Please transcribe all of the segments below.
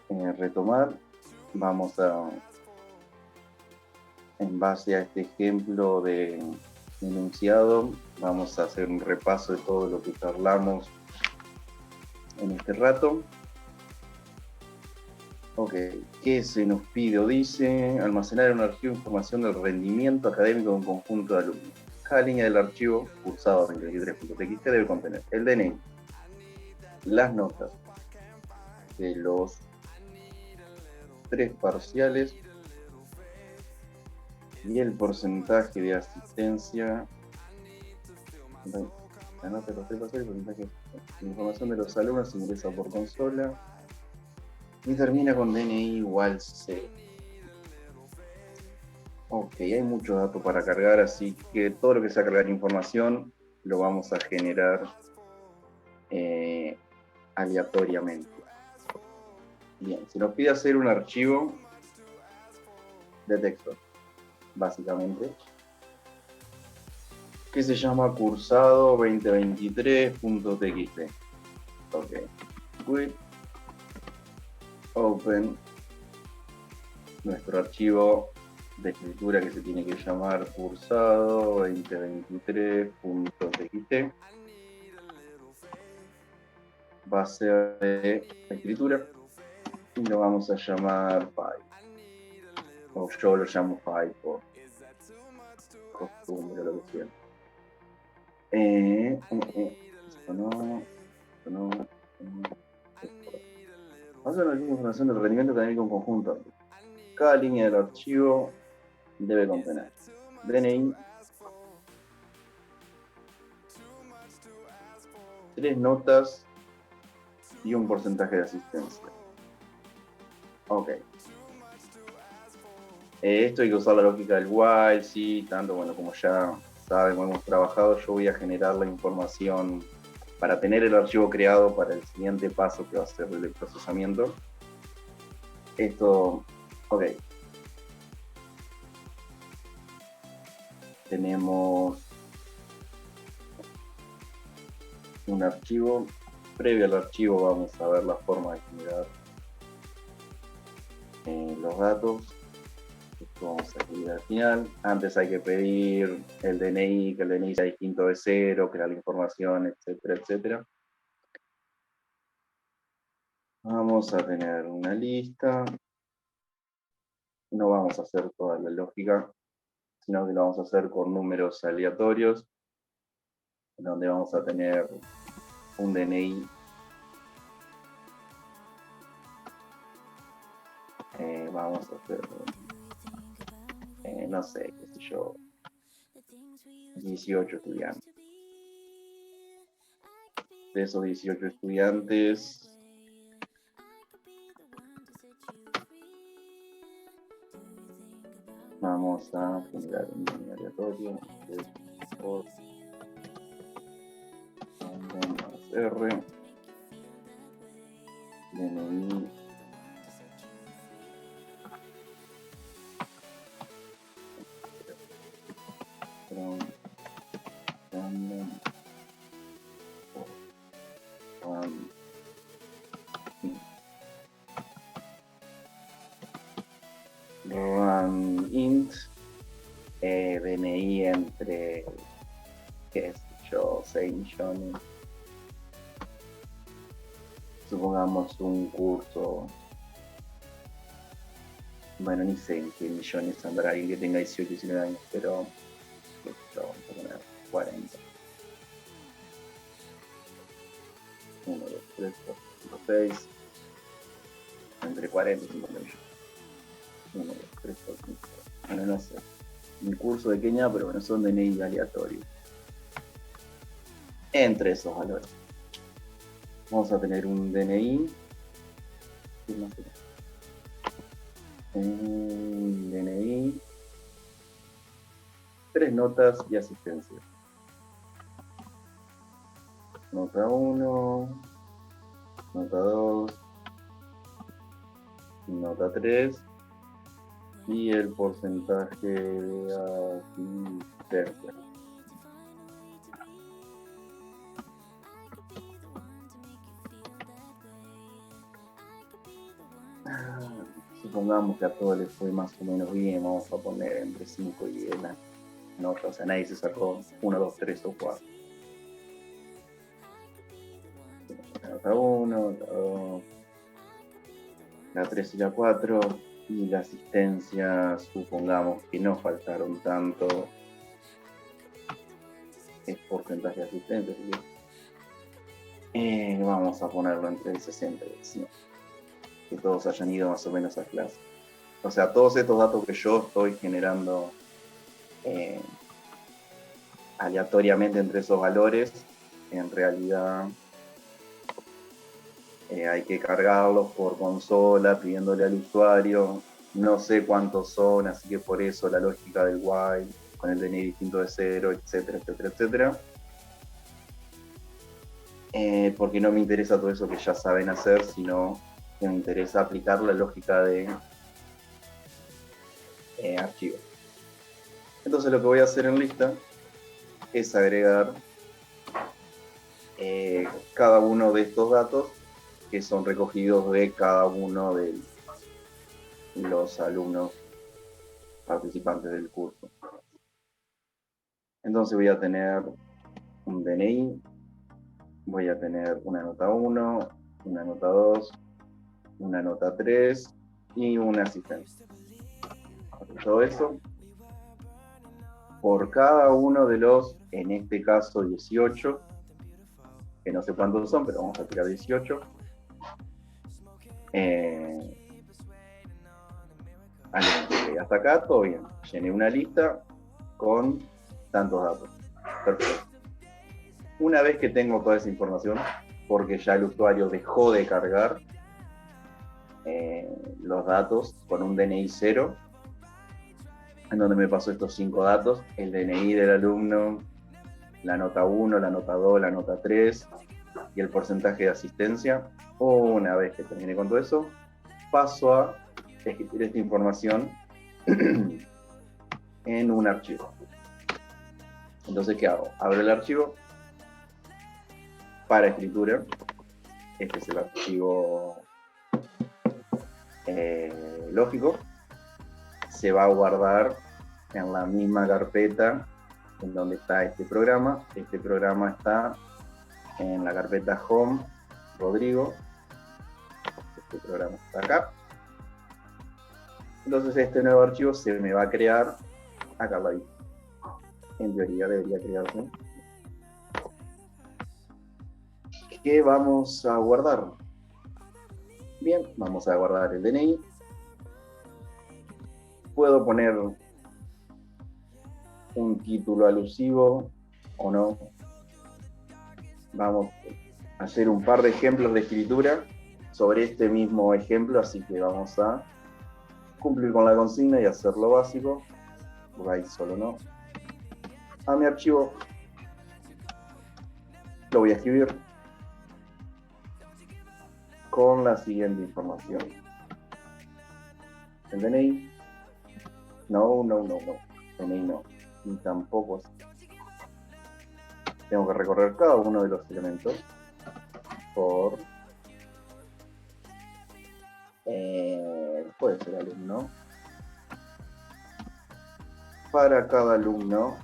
retomar. Vamos a, en base a este ejemplo de enunciado, vamos a hacer un repaso de todo lo que charlamos en este rato. Ok, ¿qué se nos pide o dice? Almacenar en un archivo información del rendimiento académico de un conjunto de alumnos. Cada línea del archivo cursado 2023.txt debe contener el DNI, las notas de los 3 parciales y el porcentaje de asistencia. La nota de los 3 parciales, porcentaje de asistencia. La información de los alumnos ingresa por consola y termina con DNI igual 0. Ok, hay mucho dato para cargar, así que todo lo que sea cargar información lo vamos a generar aleatoriamente. Bien, se nos pide hacer un archivo de texto, básicamente, que se llama cursado 2023.txt. Ok, quit, open nuestro archivo de escritura que se tiene que llamar cursado 2023.txt. Va a ser de escritura y lo vamos a llamar file. O yo lo llamo file por costumbre, lo que sea. Esto no. Vamos a ver la información del rendimiento académico en conjunto. Cada línea del archivo debe contener DNI, 3 notas y un porcentaje de asistencia. Ok. Esto hay que usar la lógica del while, sí, tanto bueno como ya saben, como hemos trabajado, yo voy a generar la información para tener el archivo creado para el siguiente paso que va a ser el procesamiento. Esto, ok. Tenemos un archivo. Previo al archivo vamos a ver la forma de generar los datos. Esto vamos a escribir al final. Antes hay que pedir el DNI, que el DNI sea distinto de 0, crear la información, etcétera, etcétera. Vamos a tener una lista. No vamos a hacer toda la lógica, sino que lo vamos a hacer con números aleatorios, donde vamos a tener un DNI. Vamos a hacer, no sé, qué sé yo, 18 estudiantes. De esos 18 estudiantes, vamos a generar un DNI aleatorio. Por R, DNI, random, run int, DNI entre, qué sé yo, 6 millones. Supongamos un curso, bueno, ni sé en qué millones andará alguien que tenga 18, 19 años, pero vamos a poner 40. 1, 2, 3, 4, 5, 6, entre 40 y 50 millones. 1, 2, 3, 4, 5, 6. Bueno, no sé. Un curso de Kenia, pero bueno, son DNI aleatorios. Entre esos valores. Vamos a tener un DNI. Un DNI. 3 notas y asistencia. Nota 1, nota 2, nota 3 y el porcentaje de asistencia. supongamos que a todos les fue más o menos bien, vamos a poner entre 5 y 10 las notas, o sea, nadie se sacó 1, 2, 3 o 4. La nota 1, la 2, la 3 y la 4, y la asistencia, supongamos que no faltaron tanto, es porcentaje de asistencia, así que vamos a ponerlo entre el 60 y el 100, que todos hayan ido más o menos a clase. O sea, todos estos datos que yo estoy generando aleatoriamente entre esos valores, en realidad hay que cargarlos por consola, pidiéndole al usuario. No sé cuántos son, así que por eso la lógica del while, con el DNI distinto de 0, etcétera, etcétera, etcétera. Porque no me interesa todo eso que ya saben hacer, sino que me interesa aplicar la lógica de archivo. Entonces lo que voy a hacer en lista es agregar cada uno de estos datos que son recogidos de cada uno de los alumnos participantes del curso. Entonces voy a tener un DNI, voy a tener una nota 1, una nota 2, una nota 3 y una asistencia. Todo eso por cada uno de los, en este caso 18, que no sé cuántos son, pero vamos a tirar 18. Hasta acá todo bien. Llené una lista con tantos datos. Perfecto. Una vez que tengo toda esa información, porque ya el usuario dejó de cargar los datos con un DNI 0, en donde me pasó estos 5 datos, el DNI del alumno, la nota 1, la nota 2, la nota 3 y el porcentaje de asistencia. Una vez que termine con todo eso, paso a escribir esta información en un archivo. Entonces, ¿qué hago? Abro el archivo para escritura. Este es el archivo lógico. Se va a guardar en la misma carpeta en donde está este programa. Este programa está en la carpeta Home, Rodrigo. Este programa está acá. Entonces este nuevo archivo se me va a crear acá al lado. En teoría debería crearse. ¿Qué vamos a guardar? Bien, vamos a guardar el DNI. Puedo poner un título alusivo o no. Vamos a hacer un par de ejemplos de escritura sobre este mismo ejemplo, así que vamos a cumplir con la consigna y hacer lo básico. Por ahí solo no. A mi archivo lo voy a escribir con la siguiente información. El DNI. No. DNI no. Y tampoco. Tengo que recorrer cada uno de los elementos por puede ser alumno. Para cada alumno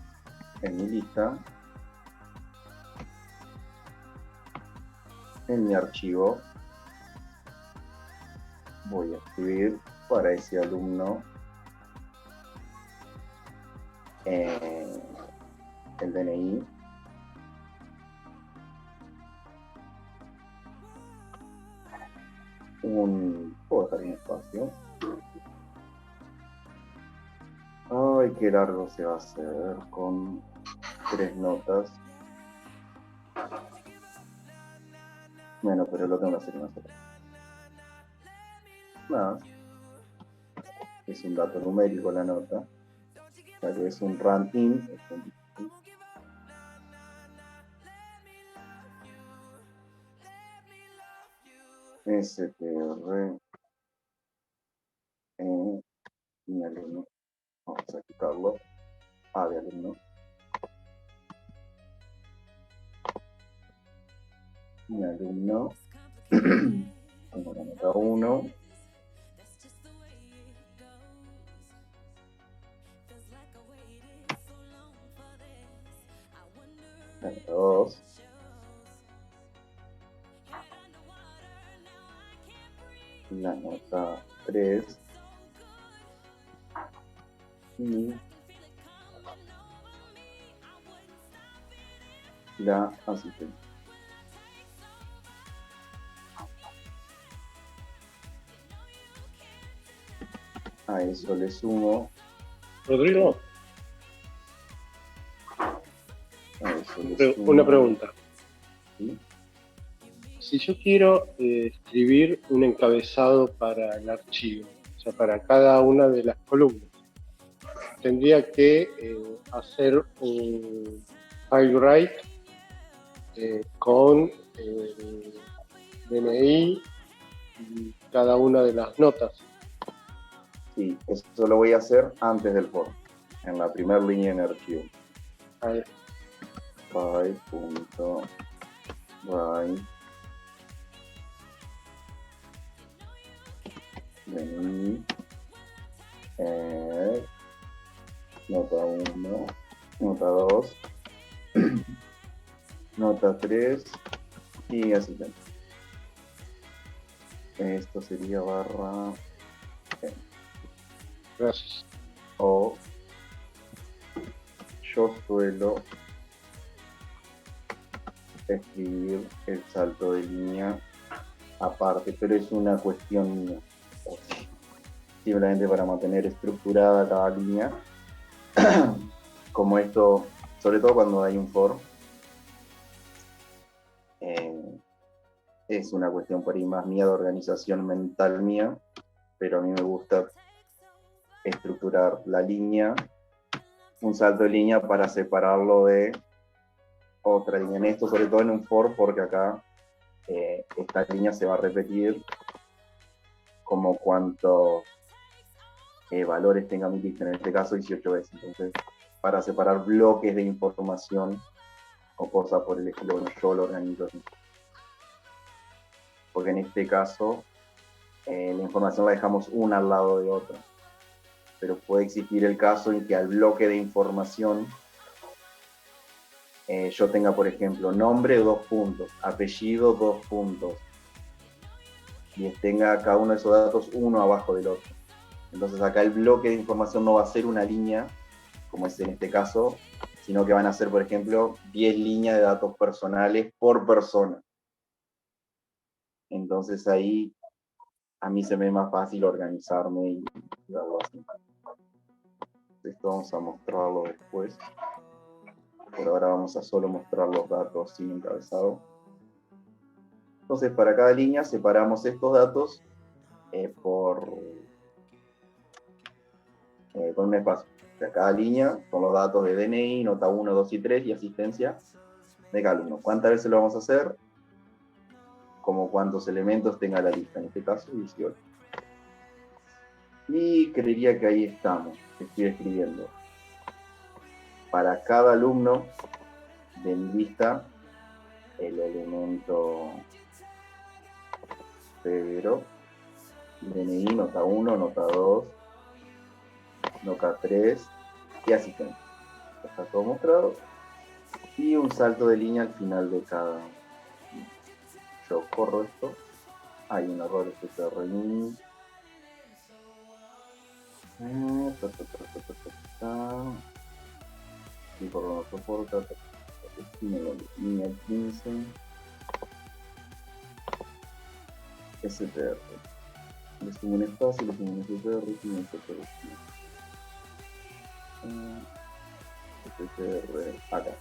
en mi lista, en mi archivo, voy a escribir para ese alumno el DNI. Puedo dejar un espacio. Ay, qué largo se va a hacer con 3 notas. Bueno, pero lo tengo que hacer más otra. Nada. Es un dato numérico la nota. O sea que es un run-in. STR mi alumno. Vamos a quitarlo. A de alumno. Mi alumno. Tengo la nota 1. 2, la nota 3 y la asistencia. A eso le sumo. Rodrigo, A eso le sumo. una pregunta. ¿Sí? Si yo quiero escribir un encabezado para el archivo, o sea, para cada una de las columnas, tendría que hacer un file write con el DNI y cada una de las notas. Sí, eso lo voy a hacer antes del for, en la primera línea en el archivo. Ahí. File.write DNI, nota 1, nota 2, nota 3 y asistente. Esto sería barra Gracias. o yo suelo escribir el salto de línea aparte, pero es una cuestión mía. Simplemente para mantener estructurada cada línea. Como esto, sobre todo cuando hay un for, es una cuestión por ahí más mía de organización mental mía, pero a mí me gusta estructurar la línea, un salto de línea para separarlo de otra línea. En esto, sobre todo en un for, porque acá esta línea se va a repetir como cuantos valores tenga mi lista, en este caso 18 veces. Entonces, para separar bloques de información o cosas por el estilo, bueno, yo lo organizo así. Porque en este caso, la información la dejamos una al lado de otra. Pero puede existir el caso en que al bloque de información yo tenga, por ejemplo, nombre 2 puntos, apellido 2 puntos, y tenga cada uno de esos datos uno abajo del otro. Entonces acá el bloque de información no va a ser una línea, como es en este caso, sino que van a ser, por ejemplo, 10 líneas de datos personales por persona. Entonces ahí a mí se me es más fácil organizarme y algo así. Esto vamos a mostrarlo después. Por ahora vamos a solo mostrar los datos sin encabezado. Entonces para cada línea separamos estos datos con un espacio. O sea, cada línea con los datos de DNI, nota 1, 2 y 3 y asistencia de cada alumno. ¿Cuántas veces lo vamos a hacer? Como cuántos elementos tenga la lista, en este caso 18. Y creería que ahí estamos, estoy escribiendo. Para cada alumno de mi lista, el elemento 0, DNI, nota 1, nota 2, nota 3 y asistente. Está todo mostrado. Y un salto de línea al final de cada. Yo corro esto. Hay un error STRI. Y por lo no soporta. Línea 15. STR. Le sumo un espacio, le sumo un STR, y un STR. STR acá.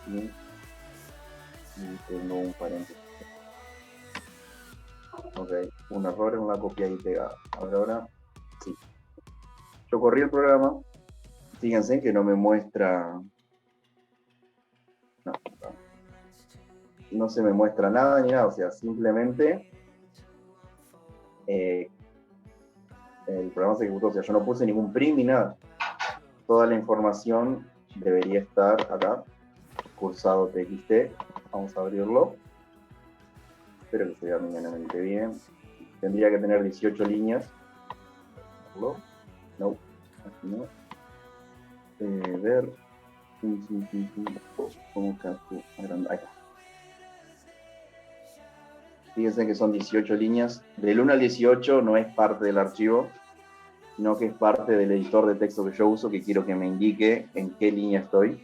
Así. Y tengo un paréntesis. Ok, un error en la copia y pegada. Ahora sí. Yo corrí el programa. Fíjense que no me muestra. No se me muestra nada ni nada. O sea, simplemente el programa se ejecutó. O sea, yo no puse ningún print ni nada. Toda la información debería estar acá. Cursado TXT. Vamos a abrirlo. Espero que se vea medianamente bien. Tendría que tener 18 líneas. No, aquí no. ver. ¿Cómo que agrandar? Ahí está. Fíjense que son 18 líneas. Del 1 al 18 no es parte del archivo, sino que es parte del editor de texto que yo uso, que quiero que me indique en qué línea estoy.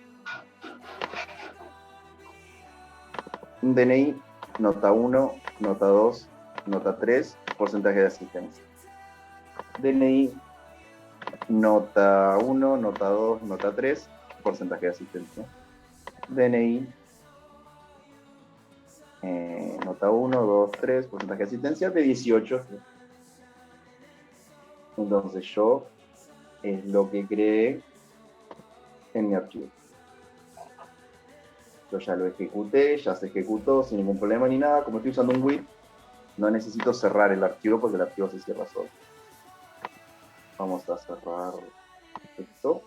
Un DNI, nota 1, nota 2, nota 3, porcentaje de asistencia. DNI, nota 1, nota 2, nota 3, porcentaje de asistencia. DNI, nota 1, 2, 3, porcentaje de asistencia de 18. Entonces yo es lo que creé en mi archivo. Yo ya lo ejecuté, ya se ejecutó sin ningún problema ni nada. Como estoy usando un WIP, no necesito cerrar el archivo porque el archivo se cierra solo. Vamos a cerrar esto.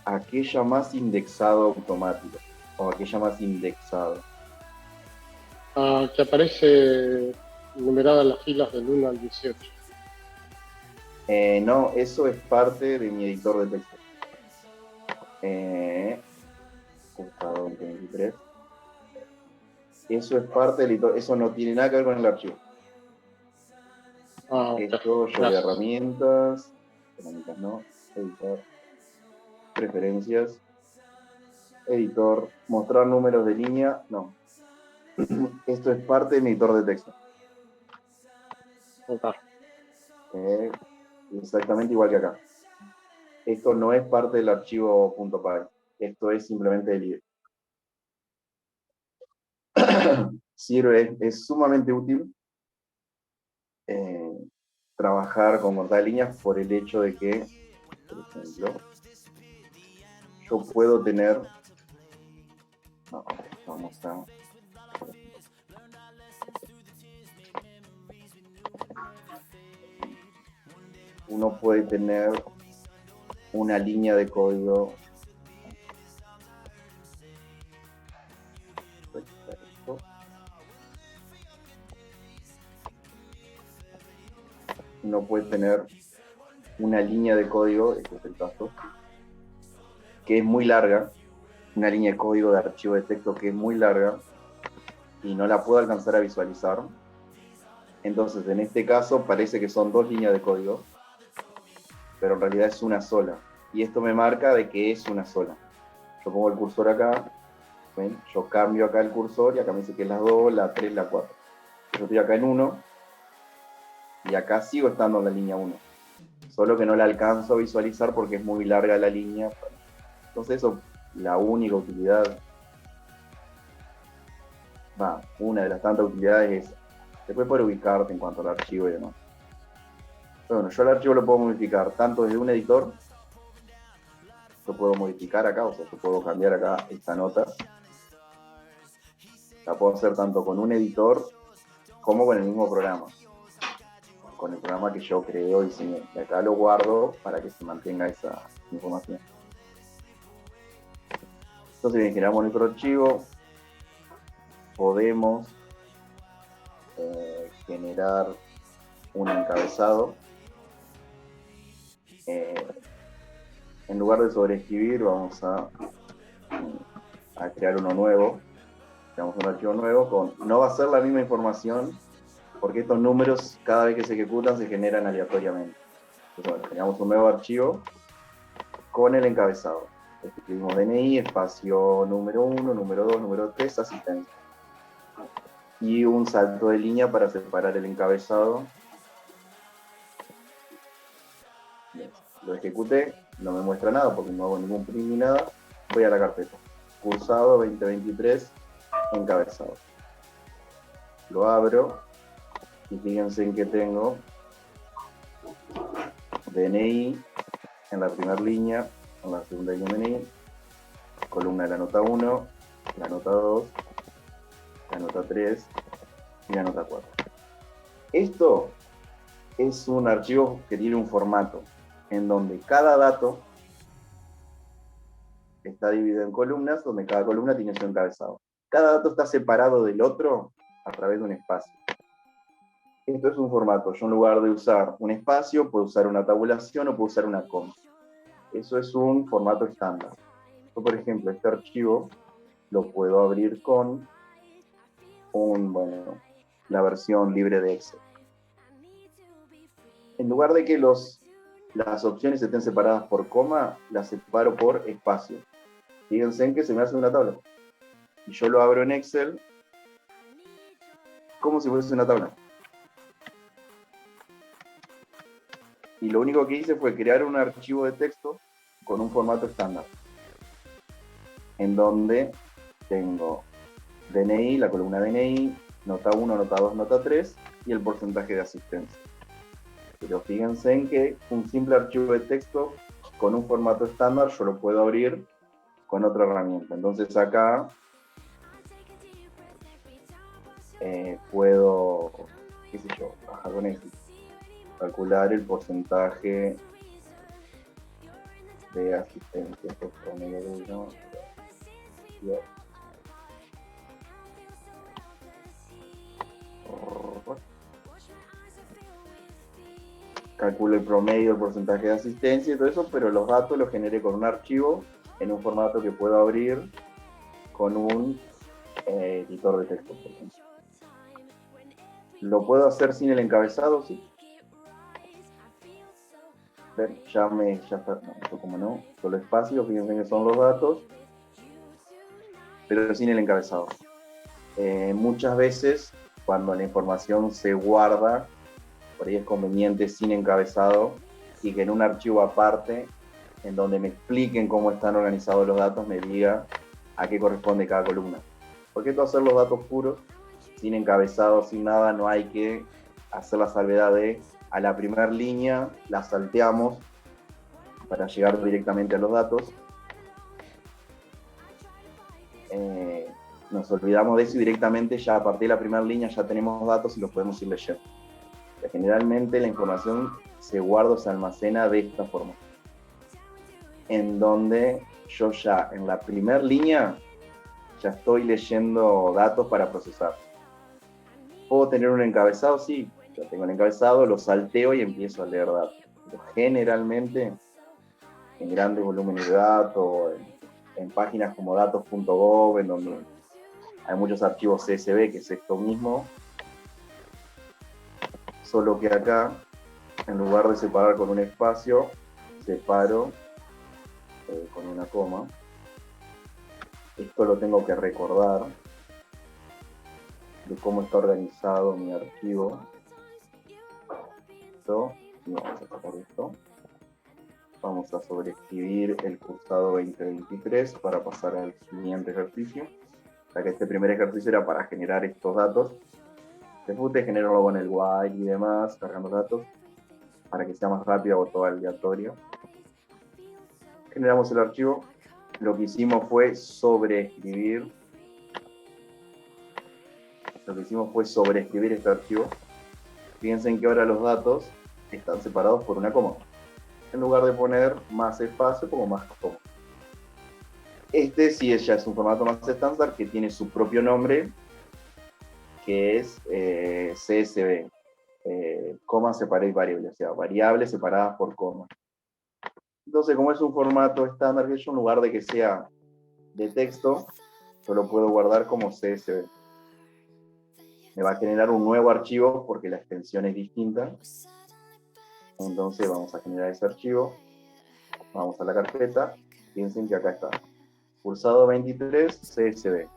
¿A qué llamas indexado automático? ¿O a qué llamas indexado? Que aparece numeradas las filas del 1 al 18. No, eso es parte de mi editor de texto. Cursado 2023. Eso es parte del editor, eso no tiene nada que ver con el archivo. Esto yo de herramientas, no, editor, preferencias, editor, mostrar números de línea, no. Esto es parte de mi editor de texto. Exactamente igual que acá. Esto no es parte del archivo .py. Esto es simplemente el IDE. Sirve, es sumamente útil trabajar con contada de líneas por el hecho de que, por ejemplo, yo puedo tener... No, vamos a... Uno puede tener una línea de código. Uno puede tener una línea de código, este es el caso, que es muy larga, una línea de código de archivo de texto que es muy larga y no la puedo alcanzar a visualizar. Entonces, en este caso, parece que son dos líneas de código, pero en realidad es una sola. Y esto me marca de que es una sola. Yo pongo el cursor acá, ¿ven? Yo cambio acá el cursor y acá me dice que es la 2, la 3, la 4. Yo estoy acá en 1 y acá sigo estando en la línea 1. Solo que no la alcanzo a visualizar porque es muy larga la línea. Entonces eso, la única utilidad, una de las tantas utilidades es después poder ubicarte en cuanto al archivo y demás. Pero bueno, yo el archivo lo puedo modificar tanto desde un editor, yo puedo modificar acá, o sea, yo puedo cambiar acá esta nota. La puedo hacer tanto con un editor como con el mismo programa. Con el programa que yo creo y diseñé. Y acá lo guardo para que se mantenga esa información. Entonces bien, generamos nuestro archivo. Podemos generar un encabezado. En lugar de sobreescribir, vamos a crear uno nuevo. Creamos un archivo nuevo. No va a ser la misma información, porque estos números, cada vez que se ejecutan, se generan aleatoriamente. Entonces, bueno, creamos un nuevo archivo con el encabezado. Escribimos DNI, espacio número 1, número 2, número 3, asistencia. Y un salto de línea para separar el encabezado. Bien, lo ejecuté, no me muestra nada porque no hago ningún print ni nada. Voy a la carpeta. Cursado 2023, encabezado. Lo abro y fíjense en que tengo DNI en la primera línea, en la segunda línea DNI, columna de la nota 1, la nota 2, la nota 3 y la nota 4. Esto es un archivo que tiene un formato en donde cada dato está dividido en columnas, donde cada columna tiene su encabezado. Cada dato está separado del otro a través de un espacio. Esto es un formato. Yo en lugar de usar un espacio, puedo usar una tabulación o puedo usar una coma. Eso es un formato estándar. Yo, por ejemplo, este archivo lo puedo abrir con la versión libre de Excel. En lugar de que las opciones estén separadas por coma, las separo por espacio. Fíjense en que se me hace una tabla. Y yo lo abro en Excel como si fuese una tabla. Y lo único que hice fue crear un archivo de texto con un formato estándar, en donde tengo DNI, la columna DNI, nota 1, nota 2, nota 3 y el porcentaje de asistencia. Pero fíjense en que un simple archivo de texto con un formato estándar yo lo puedo abrir con otra herramienta. Entonces acá puedo, qué sé yo, bajar con esto, calcular el porcentaje de asistencia por promedio de 1. Calculo el promedio, el porcentaje de asistencia y todo eso, pero los datos los generé con un archivo en un formato que puedo abrir con un editor de texto, por ejemplo. ¿Lo puedo hacer sin el encabezado? Sí. Ya está, no, como no, solo espacio, fíjense que son los datos, pero sin el encabezado. Muchas veces, cuando la información se guarda, por ahí es conveniente sin encabezado y que en un archivo aparte, en donde me expliquen cómo están organizados los datos, me diga a qué corresponde cada columna. Porque esto hacer los datos puros, sin encabezado, sin nada, no hay que hacer la salvedad de a la primera línea la salteamos para llegar directamente a los datos. Nos olvidamos de eso y directamente ya a partir de la primera línea ya tenemos datos y los podemos ir leyendo. Generalmente la información se guarda o se almacena de esta forma, en donde yo ya en la primera línea ya estoy leyendo datos para procesar. ¿Puedo tener un encabezado? Sí, ya tengo el encabezado, lo salteo y empiezo a leer datos. Pero generalmente en grandes volúmenes de datos, en páginas como datos.gov, en donde hay muchos archivos CSV, que es esto mismo, solo que acá, en lugar de separar con un espacio, separo con una coma. Esto lo tengo que recordar de cómo está organizado mi archivo. Esto, y vamos a sacar esto. Vamos a sobreescribir el cursado 2023 para pasar al siguiente ejercicio. O sea que este primer ejercicio era para generar estos datos. Después de generarlo con el while y demás, cargando datos, para que sea más rápido, hago todo aleatorio. Generamos el archivo. Lo que hicimos fue sobreescribir. Este archivo. Fíjense que ahora los datos están separados por una coma. En lugar de poner más espacio, pongo más coma. Este sí ya es un formato más estándar que tiene su propio nombre, que es CSV. Coma separate variables, o sea, variables separadas por coma. Entonces, como es un formato estándar, que yo en lugar de que sea de texto, yo lo puedo guardar como CSV. Me va a generar un nuevo archivo porque la extensión es distinta. Entonces vamos a generar ese archivo. Vamos a la carpeta. Piensen que acá está. Cursado 23, CSV.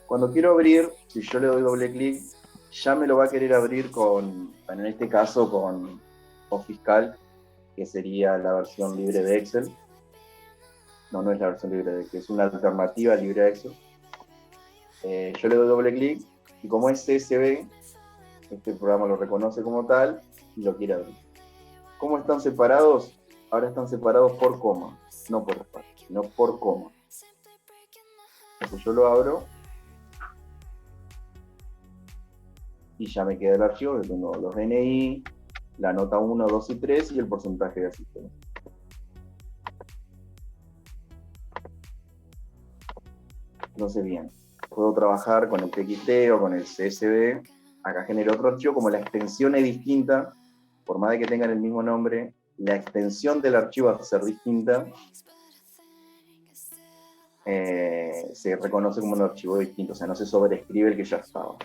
Cuando quiero abrir, si yo le doy doble clic, ya me lo va a querer abrir con, en este caso, con OfficeCalc, que sería la versión libre de Excel. No es la versión libre de Excel, es una alternativa libre de Excel. Yo le doy doble clic y como es CSV, este programa lo reconoce como tal y lo quiere abrir. ¿Cómo están separados? Ahora están separados por coma, no por espacio, sino por coma. Entonces yo lo abro y ya me queda el archivo, que tengo los DNI, la nota 1, 2 y 3 y el porcentaje de asistencia. Entonces, bien, puedo trabajar con el TXT o con el CSV. Acá genero otro archivo, como la extensión es distinta, por más de que tengan el mismo nombre, la extensión del archivo va a ser distinta, se reconoce como un archivo distinto, o sea, no se sobreescribe el que ya estaba.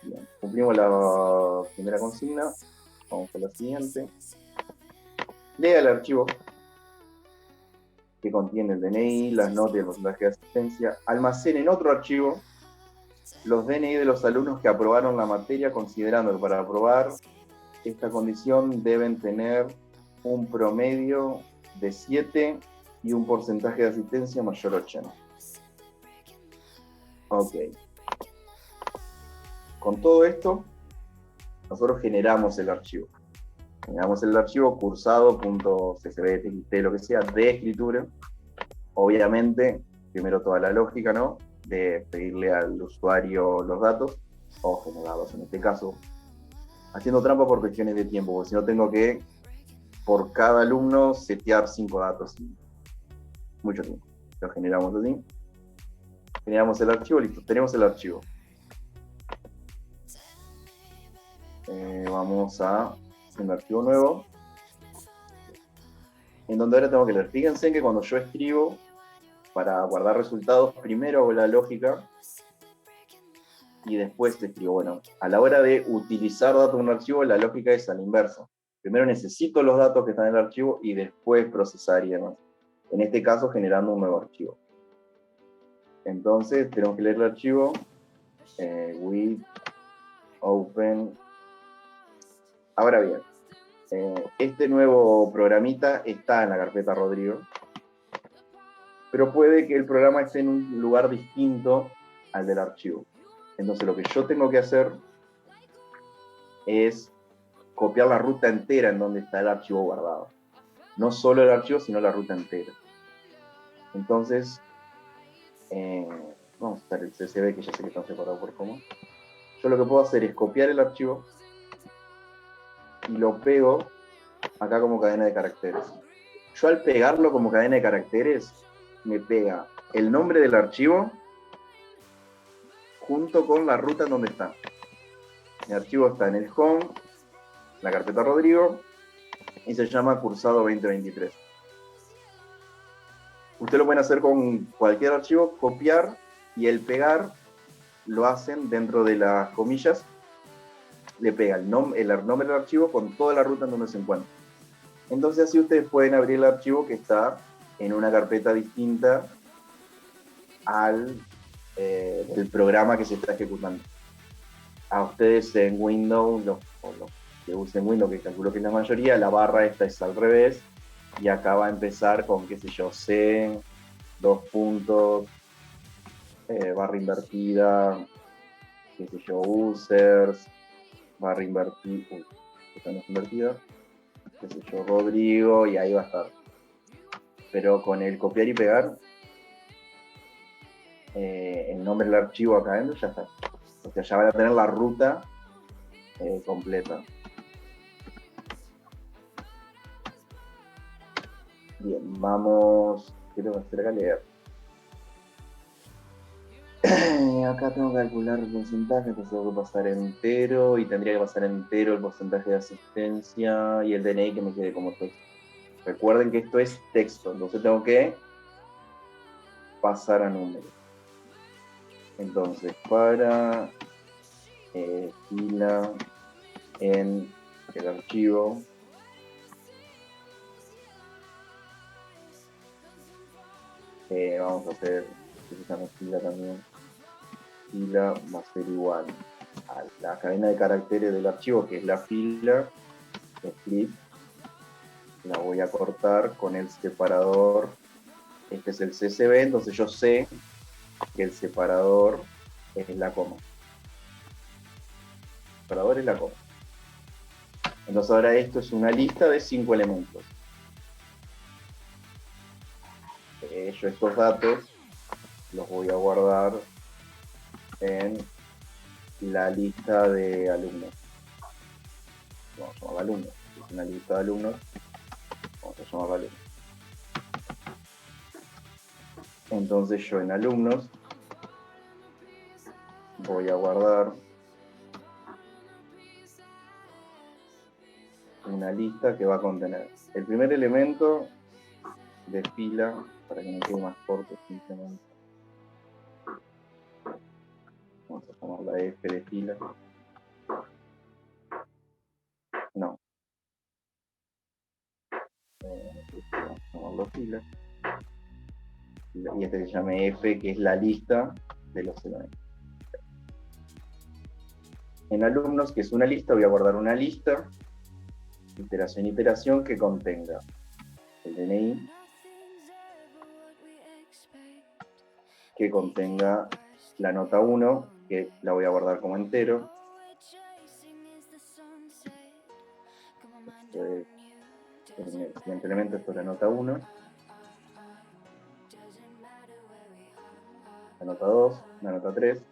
Bien, cumplimos la primera consigna, vamos a la siguiente. Lea el archivo que contiene el DNI, las notas y el porcentaje de asistencia, almacene en otro archivo los DNI de los alumnos que aprobaron la materia, considerando que para aprobar esta condición deben tener un promedio de 7 y un porcentaje de asistencia mayor a 80. Ok. Con todo esto, nosotros generamos el archivo. Generamos el archivo cursado.csv, txt, lo que sea, de escritura. Obviamente, primero toda la lógica, ¿no? De pedirle al usuario los datos, o generarlos en este caso, haciendo trampa por cuestiones de tiempo, porque si no tengo que, por cada alumno, setear 5 datos. Mucho tiempo. Lo generamos así. Generamos el archivo, listo, tenemos el archivo. Vamos a un archivo nuevo, en donde ahora tengo que leer. Fíjense que cuando yo escribo, para guardar resultados, primero hago la lógica y después escribo. Bueno, a la hora de utilizar datos en un archivo, la lógica es a la inversa. Primero necesito los datos que están en el archivo y después procesar y demás. En este caso, generando un nuevo archivo. Entonces, tenemos que leer el archivo, with, open. Ahora bien, este nuevo programita está en la carpeta Rodrigo, pero puede que el programa esté en un lugar distinto al del archivo. Entonces lo que yo tengo que hacer es copiar la ruta entera en donde está el archivo guardado. No solo el archivo, sino la ruta entera. Entonces, vamos a usar el CSV, que ya sé que está separado por coma. Yo lo que puedo hacer es copiar el archivo y lo pego acá como cadena de caracteres. Yo al pegarlo como cadena de caracteres, me pega el nombre del archivo junto con la ruta en donde está. El archivo está en el home, la carpeta Rodrigo, y se llama Cursado 2023. Ustedes lo pueden hacer con cualquier archivo, copiar, y el pegar lo hacen dentro de las comillas, le pega el nombre del archivo con toda la ruta en donde se encuentra. Entonces así ustedes pueden abrir el archivo que está en una carpeta distinta al del programa que se está ejecutando. A ustedes en Windows, los que usen Windows, que calculo que es la mayoría, la barra esta es al revés, y acá va a empezar con, qué sé yo, C, 2 puntos, barra invertida, qué sé yo, users, barra invertida, esta no es invertida, qué sé yo, Rodrigo, y ahí va a estar. Pero con el copiar y pegar, el nombre del archivo acá adentro ya está. O sea, ya van a tener la ruta completa. Bien, vamos. ¿Qué tengo que hacer acá? Leer. Acá tengo que calcular el porcentaje, entonces tengo que pasar entero y tendría que pasar entero el porcentaje de asistencia y el DNI que me quede como texto. Recuerden que esto es texto, entonces tengo que pasar a números. Entonces, para fila en el archivo, vamos a hacer, utilizamos fila también, fila va a ser igual a la cadena de caracteres del archivo, que es la fila, split, la voy a cortar con el separador, este es el CSV, entonces yo sé que el separador es la coma. El separador es la coma. Entonces ahora esto es una lista de 5 elementos. Yo estos datos los voy a guardar en la lista de alumnos. Vamos a llamarla alumnos. Es una lista de alumnos. Vamos a llamarla alumnos. Entonces yo en alumnos voy a guardar una lista que va a contener el primer elemento de fila, para que me quede más corto simplemente. Vamos a tomar la F de fila. No. Vamos a tomarlo fila. Y este se llama F, que es la lista de los elementos. En alumnos, que es una lista, voy a guardar una lista, iteración, iteración, que contenga el DNI, que contenga la nota 1, que la voy a guardar como entero. El siguiente elemento es la nota 1, la nota 2, la nota 3,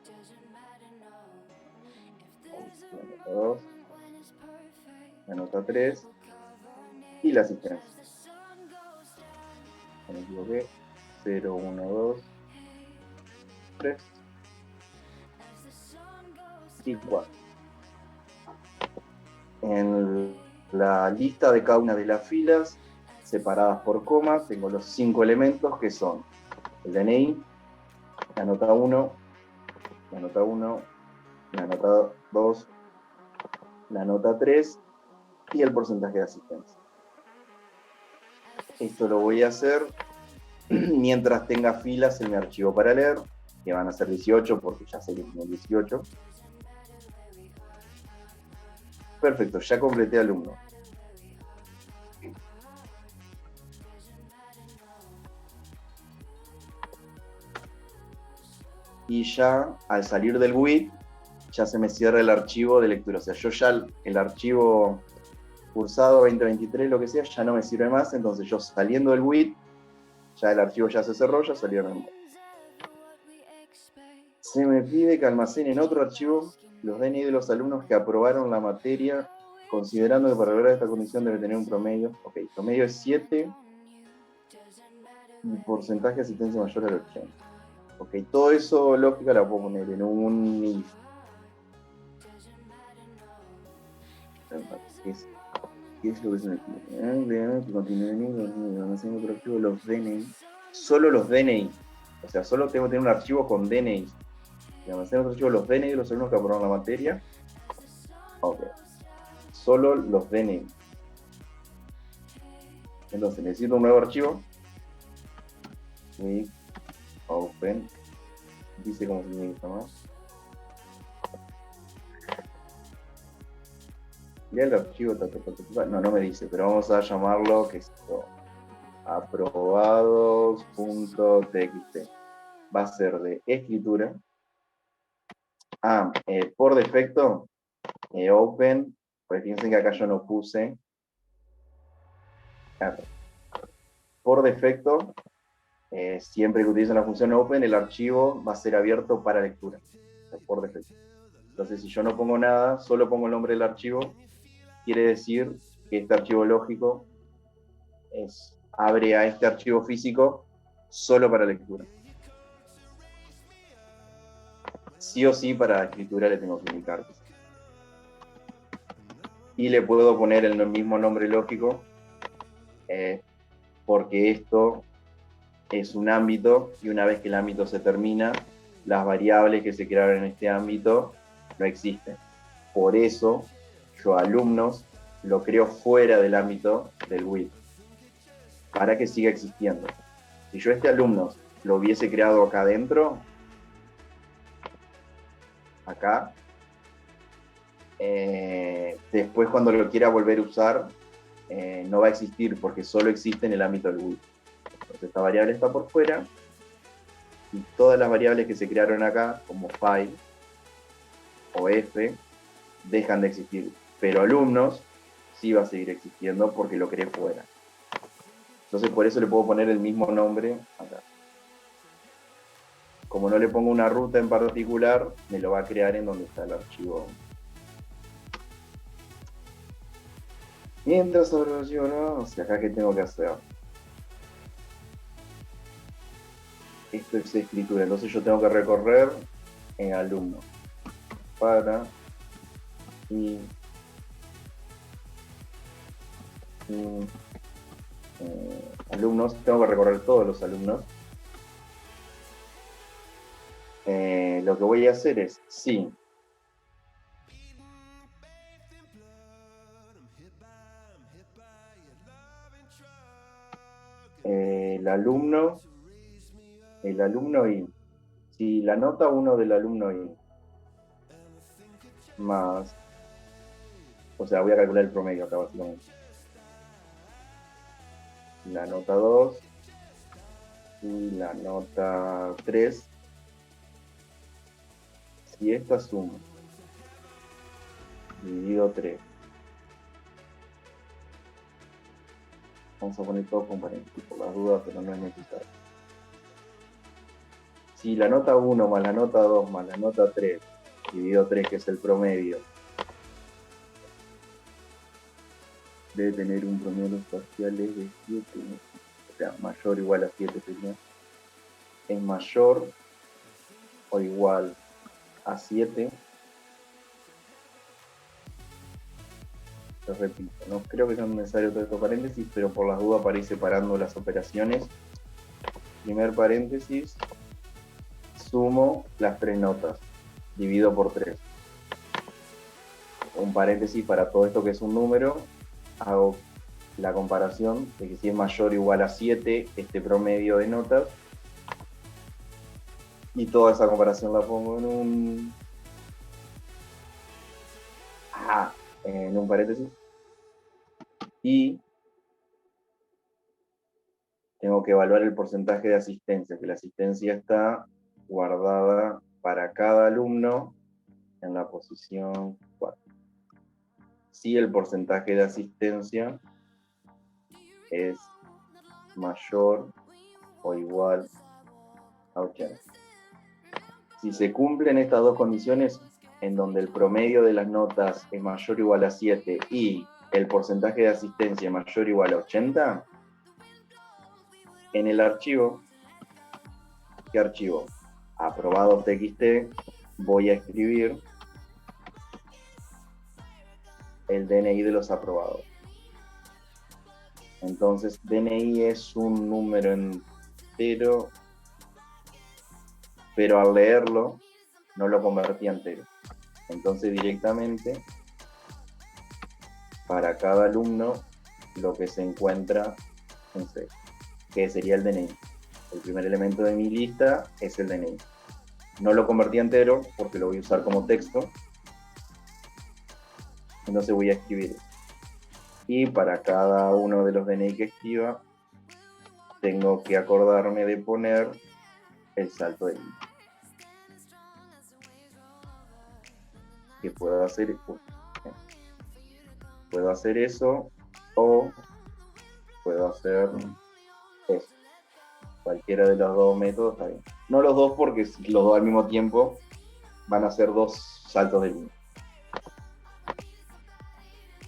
la nota 2, la nota 3 y la asistencia. No me equivoqué. 0, 1, 2, 3 y 4. En la lista de cada una de las filas, separadas por comas, tengo los 5 elementos que son el DNI, la nota 1, la nota 1, la nota 2, la nota 3 y el porcentaje de asistencia. Esto lo voy a hacer mientras tenga filas en mi archivo para leer, que van a ser 18 porque ya sé que tengo 18. Perfecto, ya completé alumno. Y ya al salir del GUID, ya se me cierra el archivo de lectura. O sea, yo ya el archivo cursado 2023, lo que sea, ya no me sirve más. Entonces yo saliendo del GUID, ya el archivo ya se cerró, ya salió en el GUID. Se me pide que almacene en otro archivo los DNI de los alumnos que aprobaron la materia, considerando que para lograr esta condición debe tener un promedio. Ok, promedio es 7 y porcentaje de asistencia mayor al 80. Ok, todo eso lógica la puedo poner en un if. ¿Qué es lo que se me pide? Los DNI. Solo los DNI. O sea, solo tengo que tener un archivo con DNI. Y almacenar otro archivo los DNI de los alumnos que aprobaron la materia. Ok. Solo los DNI. Entonces necesito un nuevo archivo. Open. Dice cómo se me llama. Ya el archivo, no me dice, pero vamos a llamarlo que esto, aprobados.txt. Va a ser de escritura. Por defecto, open, pues fíjense que acá yo no puse. Por defecto, siempre que utilicen la función open, el archivo va a ser abierto para lectura. Por defecto. Entonces, si yo no pongo nada, solo pongo el nombre del archivo, quiere decir que este archivo lógico abre a este archivo físico solo para lectura. Sí o sí para escritura le tengo que indicar. Y le puedo poner el mismo nombre lógico porque esto es un ámbito y una vez que el ámbito se termina, las variables que se crearon en este ámbito no existen. Por eso yo alumnos lo creo fuera del ámbito del WIT para que siga existiendo. Si yo este alumnos lo hubiese creado acá adentro, acá, después cuando lo quiera volver a usar, no va a existir porque solo existe en el ámbito del WIT. Entonces esta variable está por fuera y todas las variables que se crearon acá, como file o f, dejan de existir. Pero alumnos sí va a seguir existiendo porque lo creé fuera. Entonces por eso le puedo poner el mismo nombre acá. Como no le pongo una ruta en particular, me lo va a crear en donde está el archivo. Mientras sobre el archivo, ¿no? O sea, acá qué tengo que hacer. Esto es escritura, entonces yo tengo que recorrer en alumno. para y, y, alumnos, tengo que recorrer todos los alumnos. Lo que voy a hacer es, sí, el alumno y, si la nota 1 del alumno y más, o sea, voy a calcular el promedio acá básicamente, la nota 2 y la nota 3, si esta suma, dividido 3, vamos a poner todo con paréntesis por las dudas, pero no es necesario. Si la nota 1 más la nota 2 más la nota 3, dividido 3, que es el promedio, debe tener un promedio de los parciales de 7, o sea, mayor o igual a 7 sería, es mayor o igual a 7, lo repito, no creo que sea necesario todo estos paréntesis, pero por las dudas para ir separando las operaciones, primer paréntesis, sumo las 3 notas, divido por 3. Un paréntesis para todo esto que es un número, hago la comparación de que si es mayor o igual a 7, este promedio de notas, y toda esa comparación la pongo en un paréntesis, y tengo que evaluar el porcentaje de asistencia, que la asistencia está guardada para cada alumno en la posición 4. Si el porcentaje de asistencia es mayor o igual a 80. Si se cumplen estas dos condiciones, en donde el promedio de las notas es mayor o igual a 7 y el porcentaje de asistencia es mayor o igual a 80, en el archivo, ¿qué archivo? Aprobados.txt, voy a escribir el DNI de los aprobados. Entonces, DNI es un número entero, pero al leerlo no lo convertí a entero. Entonces, directamente, para cada alumno, lo que se encuentra en C, que sería el DNI. El primer elemento de mi lista es el DNI. No lo convertí a entero porque lo voy a usar como texto. Entonces voy a escribir eso. Y para cada uno de los DNI que escriba, tengo que acordarme de poner el salto de línea. Que puedo hacer eso o puedo hacer eso. Cualquiera de los dos métodos está bien. No los dos, porque si los dos al mismo tiempo van a ser dos saltos de línea.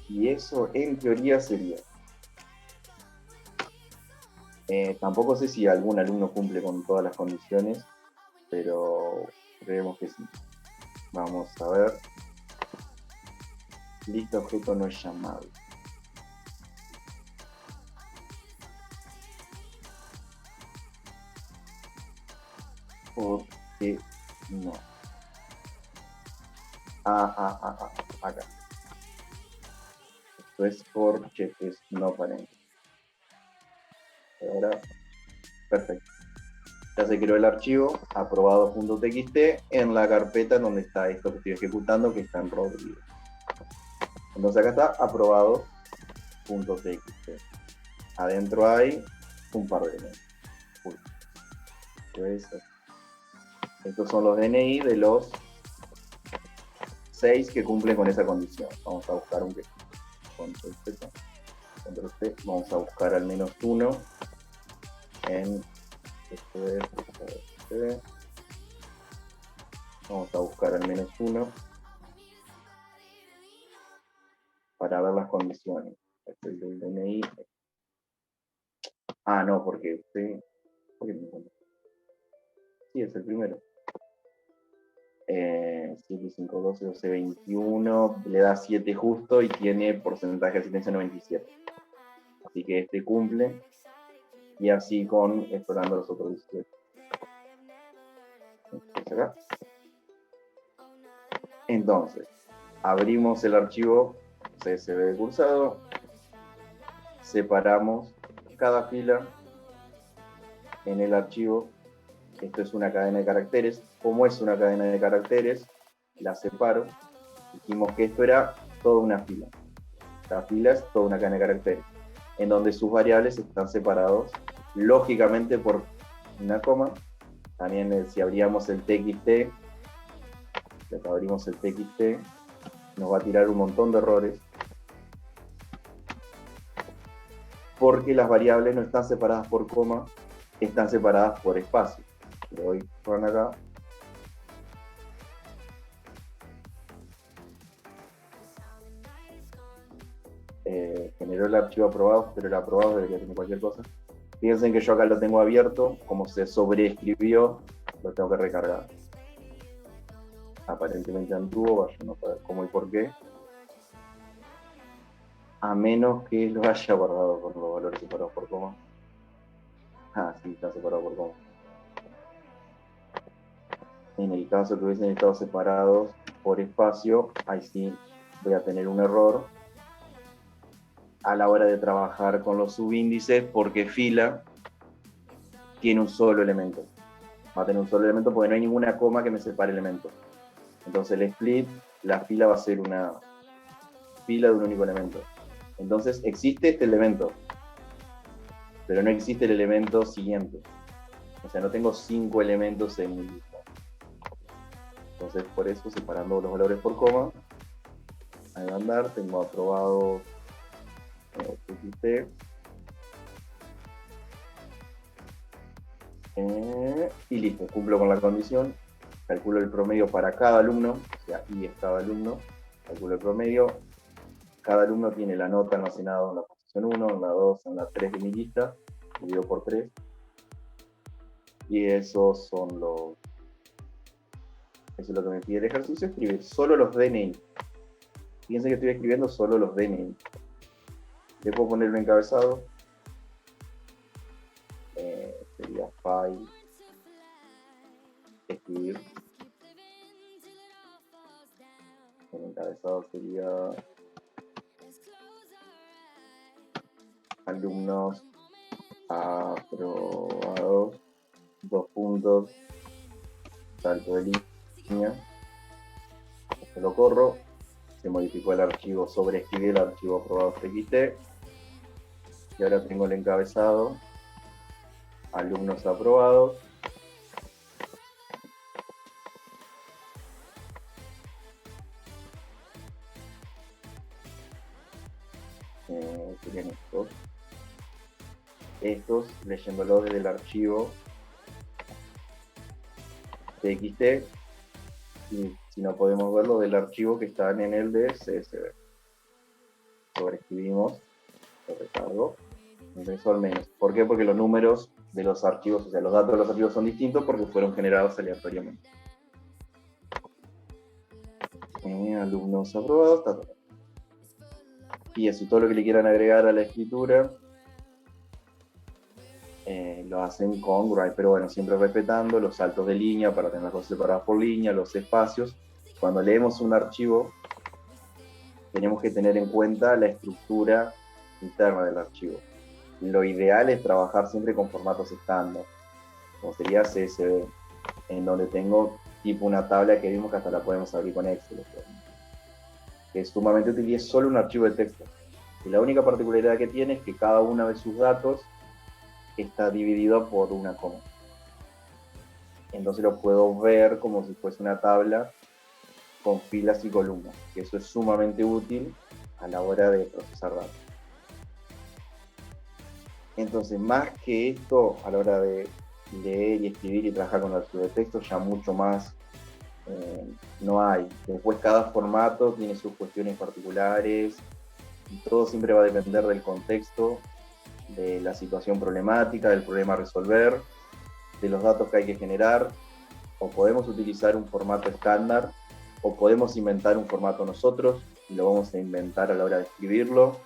Y eso en teoría sería. Tampoco sé si algún alumno cumple con todas las condiciones, pero creemos que sí. Vamos a ver. Lista objeto no es llamado. ¿Por qué no? Acá. Esto es for cheques no paréntesis. Ahora, perfecto. Ya se creó el archivo aprobado.txt en la carpeta donde está esto que estoy ejecutando, que está en Rodrigo. Entonces acá está aprobado.txt. Adentro hay un par de elementos. Estos son los DNI de los 6 que cumplen con esa condición. Vamos a buscar un que. Control C. Vamos a buscar al menos uno en vamos a buscar al menos uno para ver las condiciones. Este es el DNI. No, porque usted. Sí, es el primero. 7, 5, 12, 12, 21, le da 7 justo y tiene porcentaje de asistencia 97. Así que este cumple, y así con explorando los otros 17. Acá. Entonces, abrimos el archivo CSV de cursado, separamos cada fila en el archivo. Esto es una cadena de caracteres. Como es una cadena de caracteres, la separo. Dijimos que esto era toda una fila. La fila es toda una cadena de caracteres, en donde sus variables están separados, lógicamente por una coma. También si abríamos el TXT, abrimos el TXT, nos va a tirar un montón de errores, porque las variables no están separadas por coma, están separadas por espacio. Le doy run acá. Generó el archivo aprobado, pero el aprobado debería tener cualquier cosa. Fíjense que yo acá lo tengo abierto, como se sobreescribió, lo tengo que recargar. Aparentemente anduvo, vaya no saber cómo y por qué. A menos que lo haya guardado con los valores separados por coma. Ah, sí, está separado por coma. En el caso que hubiesen estado separados por espacio, ahí sí voy a tener un error a la hora de trabajar con los subíndices, porque fila tiene un solo elemento. Va a tener un solo elemento porque no hay ninguna coma que me separe elementos. Entonces el split, la fila va a ser una fila de un único elemento. Entonces existe este elemento, pero no existe el elemento siguiente. O sea, no tengo 5 elementos en mi lista. Entonces por eso, separando los valores por coma, ahí va a andar, tengo aprobado TXT. Y listo, cumplo con la condición. Calculo el promedio para cada alumno, o sea, I es cada alumno. Calculo el promedio. Cada alumno tiene la nota almacenada en la posición 1, en la 2, en la 3 de mi lista, dividido por 3. Y esos son los... Eso es lo que me pide el ejercicio, escribir solo los DNI. Fíjense que estoy escribiendo solo los DNI. Le puedo poner un encabezado. Sería file, escribir. El encabezado sería alumnos aprobados, 2 puntos, salto de línea. Se lo corro, se modificó el archivo, sobreescribí el archivo aprobado TXT, y ahora tengo el encabezado, alumnos aprobados, serían estos, leyéndolo desde el archivo TXT, y si no podemos verlo del archivo que están en el de CSV. Sobreescribimos, lo recargo, ingreso al menos. ¿Por qué? Porque los números de los archivos, o sea, los datos de los archivos son distintos porque fueron generados aleatoriamente. Alumnos aprobados, y eso, todo lo que le quieran agregar a la escritura, lo hacen con Write, pero bueno, siempre respetando los saltos de línea para tener las cosas separadas por línea, los espacios. Cuando leemos un archivo, tenemos que tener en cuenta la estructura interna del archivo. Lo ideal es trabajar siempre con formatos estándar, como sería CSV, en donde tengo tipo una tabla que vimos que hasta la podemos abrir con Excel, que es sumamente útil y es solo un archivo de texto. Y la única particularidad que tiene es que cada uno de sus datos está dividido por una coma. Entonces lo puedo ver como si fuese una tabla con filas y columnas, que eso es sumamente útil a la hora de procesar datos. Entonces, más que esto, a la hora de leer y escribir y trabajar con el archivo de texto, ya mucho más no hay. Después cada formato tiene sus cuestiones particulares y todo siempre va a depender del contexto, de la situación problemática, del problema a resolver, de los datos que hay que generar. o podemos utilizar un formato estándar, o podemos inventar un formato nosotros, y lo vamos a inventar a la hora de escribirlo,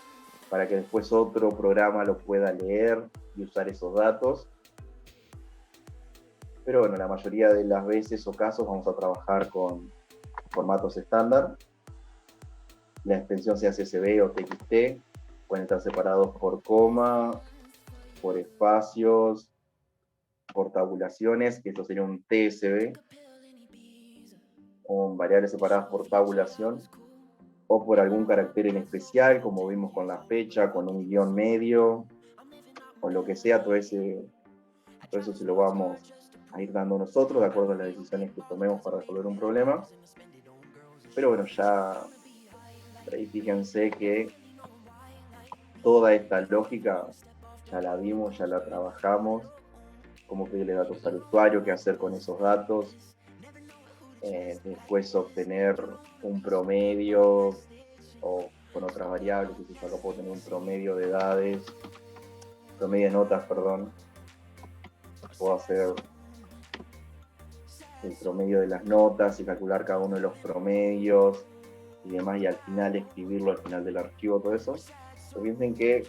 para que después otro programa lo pueda leer y usar esos datos. Pero bueno, la mayoría de las veces o casos vamos a trabajar con formatos estándar. La extensión sea CSV o TXT, pueden estar separados por coma, por espacios, por tabulaciones, que esto sería un TSV, o variables separadas por tabulación, o por algún carácter en especial, como vimos con la fecha, con un guión medio, o lo que sea, todo eso se lo vamos a ir dando nosotros, de acuerdo a las decisiones que tomemos para resolver un problema. Pero bueno, ya ahí fíjense que toda esta lógica ya la vimos, ya la trabajamos, cómo pedirle datos al usuario, qué hacer con esos datos, después obtener un promedio o con otras variables, que si acá puedo tener un promedio de edades, promedio de notas, perdón, puedo hacer el promedio de las notas y calcular cada uno de los promedios y demás, y al final escribirlo al final del archivo, todo eso. Pero piensen que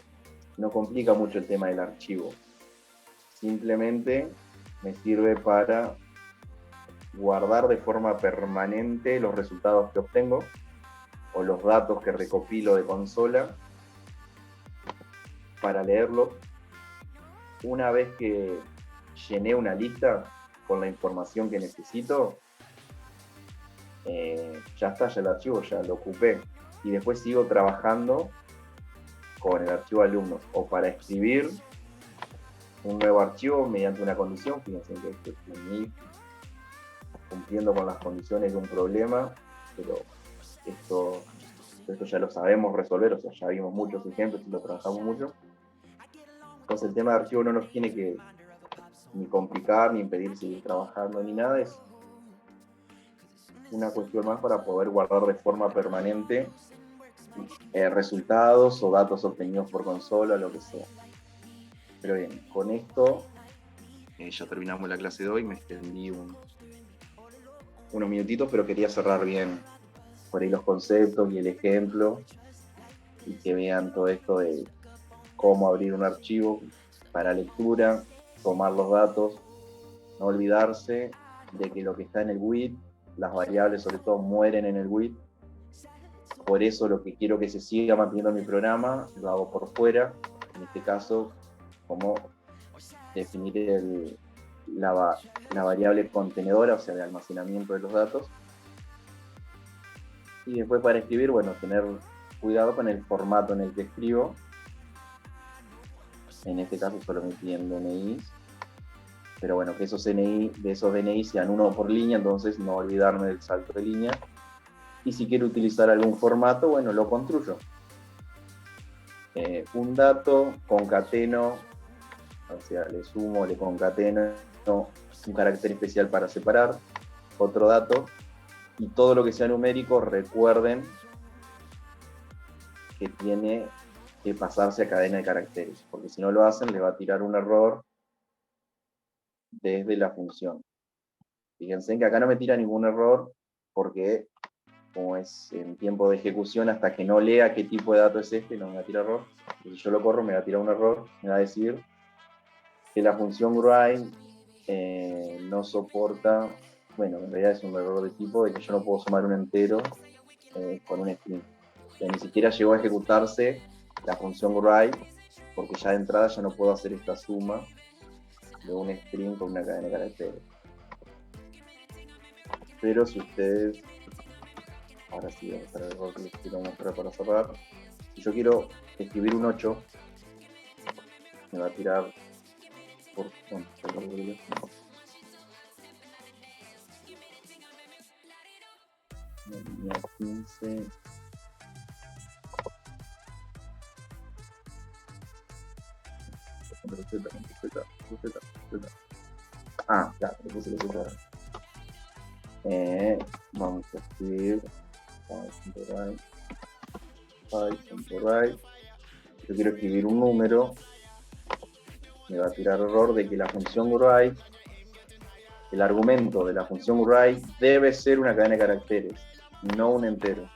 no complica mucho el tema del archivo, simplemente me sirve para guardar de forma permanente los resultados que obtengo o los datos que recopilo de consola para leerlos. Una vez que llené una lista con la información que necesito, ya está, ya el archivo ya lo ocupé, y después sigo trabajando con el archivo alumnos o para escribir un nuevo archivo mediante una condición. Fíjense que esto es un if, cumpliendo con las condiciones de un problema, pero esto ya lo sabemos resolver, o sea, ya vimos muchos ejemplos y lo trabajamos mucho. Entonces el tema de archivo no nos tiene que ni complicar, ni impedir seguir trabajando, ni nada, es una cuestión más para poder guardar de forma permanente resultados o datos obtenidos por consola, lo que sea. Pero bien, con esto ya terminamos la clase de hoy, me extendí unos minutitos, pero quería cerrar bien por ahí los conceptos y el ejemplo, y que vean todo esto de cómo abrir un archivo para lectura, tomar los datos, no olvidarse de que lo que está en el WIT, las variables sobre todo mueren en el WIT, por eso lo que quiero que se siga manteniendo en mi programa lo hago por fuera, en este caso como definir la variable contenedora, o sea, de almacenamiento de los datos. Y después para escribir, bueno, tener cuidado con el formato en el que escribo. En este caso solo me piden DNIs, pero bueno, que esos DNI sean uno por línea, entonces no olvidarme del salto de línea. Y si quiero utilizar algún formato, bueno, lo construyo. Un dato, concateno, o sea, le sumo, le concateno un carácter especial para separar, otro dato, y todo lo que sea numérico, recuerden que tiene que pasarse a cadena de caracteres, porque si no lo hacen, le va a tirar un error desde la función. Fíjense que acá no me tira ningún error, porque como es en tiempo de ejecución, hasta que no lea qué tipo de dato es este, no me va a tirar error. Y si yo lo corro, me va a tirar un error, me va a decir que la función grind no soporta, bueno, en realidad es un error de tipo de que yo no puedo sumar un entero con un string. O sea, ni siquiera llegó a ejecutarse la función grind, porque ya de entrada ya no puedo hacer esta suma de un string con una cadena de caracteres. Pero si ustedes, ahora sí, vamos a ver el error que les quiero mostrar para cerrar. Si yo quiero escribir un 8, me va a tirar por línea 15. Ah, ya, le puse la Z. Vamos a escribir right. Yo quiero escribir un número, me va a tirar error de que la función write el argumento de la función write debe ser una cadena de caracteres, no un entero.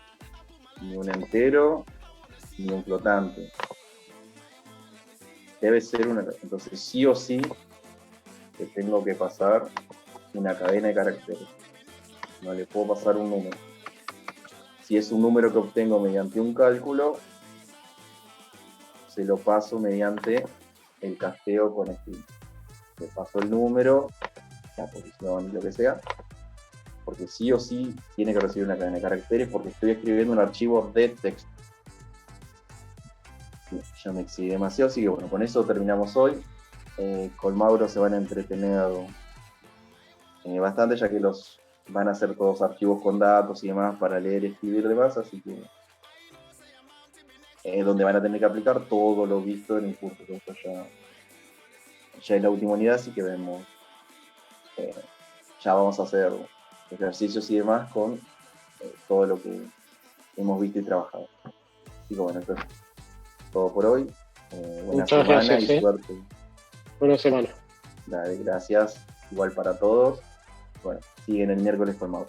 Ni un entero, ni un flotante. Debe ser una. Entonces, sí o sí, que tengo que pasar una cadena de caracteres. No le puedo pasar un número. Si es un número que obtengo mediante un cálculo, se lo paso mediante el casteo con string. Le paso el número, la posición y lo que sea, porque sí o sí tiene que recibir una cadena de caracteres porque estoy escribiendo un archivo de texto. Ya me exige demasiado, así que bueno, con eso terminamos hoy. Con Mauro se van a entretener bastante, ya que los van a hacer todos archivos con datos y demás para leer y escribir demás, así que donde van a tener que aplicar todo lo visto en el curso. Esto ya es la última unidad, así que vemos, ya vamos a hacer ejercicios y demás con todo lo que hemos visto y trabajado. Así que bueno, esto es todo por hoy. Buena Muchas semana gracias, y suerte. Buena semana. Dale, gracias. Igual para todos. Bueno, siguen el miércoles con Mauro.